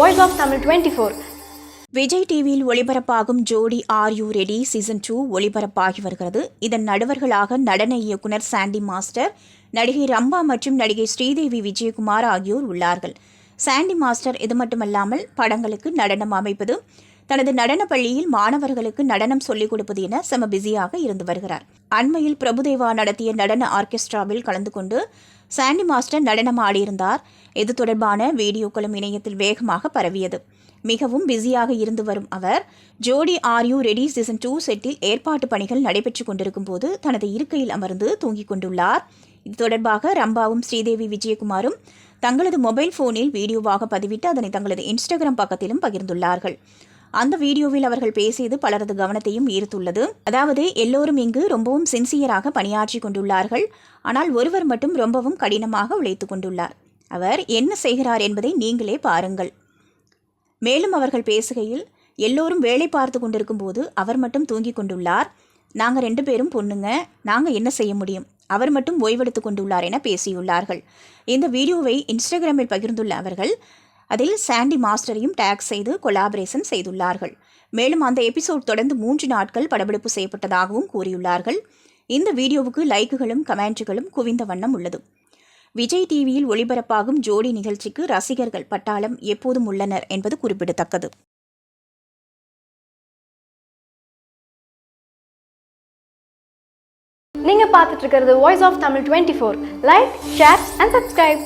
Voice of Tamil 24. Vijay டிவியில் ஒளிபரப்பாகும் ஜோடி ஆர் யூ ரெடி சீசன் 2 ஒளிபரப்பாகி வருகிறது. இதன் நடுவர்களாக நடன இயக்குனர் சாண்டி மாஸ்டர், நடிகை ரம்பா மற்றும் நடிகை ஸ்ரீதேவி விஜயகுமார் ஆகியோர் உள்ளார்கள். சாண்டி மாஸ்டர் இது மட்டுமல்லாமல் படங்களுக்கு நடனம் அமைப்பது, தனது நடன பள்ளியில் மாணவர்களுக்கு நடனம் சொல்லிக் கொடுப்பது என செம பிஸியாக இருந்து வருகிறார். அண்மையில் பிரபுதேவா நடத்திய நடன ஆர்கெஸ்ட்ராவில் கலந்து கொண்டு சாண்டி மாஸ்டர் நடனம் ஆடியிருந்தார். இது தொடர்பான வீடியோக்களும் இணையத்தில் வேகமாக பரவியது. மிகவும் பிஸியாக இருந்து வரும் அவர் ஜோடி are you ready season 2 settle ஏற்பாட்டு பணிகள் நடைபெற்றுக் கொண்டிருக்கும் போது தனது இருக்கையில் அமர்ந்து தூங்கிக் கொண்டுள்ளார். இது தொடர்பாக ரம்பாவும் ஸ்ரீதேவி விஜயகுமாரும் தங்களது மொபைல் போனில் வீடியோவாக பதிவிட்டு அதனை தங்களது இன்ஸ்டாகிராம் பக்கத்திலும் பகிர்ந்துள்ளார்கள். அந்த வீடியோவில் அவர்கள் பேசியது பலரது கவனத்தையும் ஈர்த்துள்ளது. அதாவது, எல்லோரும் இங்கு ரொம்பவும் சின்சியராக பணியாற்றி கொண்டுள்ளார்கள். ஆனால் ஒருவர் மட்டும் ரொம்பவும் கடினமாக உழைத்துக் கொண்டுள்ளார். அவர் என்ன செய்கிறார் என்பதை நீங்களே பாருங்கள். மேலும் அவர்கள் பேசுகையில், எல்லோரும் வேலை பார்த்து கொண்டிருக்கும் போது அவர் மட்டும் தூங்கிக் கொண்டுள்ளார். நாங்கள் 2 பேரும் பொண்ணுங்க, நாங்கள் என்ன செய்ய முடியும், அவர் மட்டும் ஓய்வெடுத்து கொண்டுள்ளார் என பேசியுள்ளார்கள். இந்த வீடியோவை இன்ஸ்டாகிராமில் பகிர்ந்துள்ள அவர்கள் அதில் சாண்டி மாஸ்டரையும் டேக் செய்து கொலாபரேஷன் செய்துள்ளார்கள். மேலும் அந்த எபிசோட் தொடர்ந்து 3 நாட்கள் படப்பிடிப்பு செய்யப்பட்டதாகவும் கூறியுள்ளார்கள். இந்த வீடியோவுக்கு லைக்குகளும் கமெண்ட்டுகளும் குவிந்த வண்ணம் உள்ளது. விஜய் டிவியில் ஒளிபரப்பாகும் ஜோடி நிகழ்ச்சிக்கு ரசிகர்கள் பட்டாளம் எப்போதும் உள்ளனர் என்பது குறிப்பிடத்தக்கது. நீங்க பார்த்துட்டு இருக்கிறது Voice of Tamil 24. Like, share and subscribe.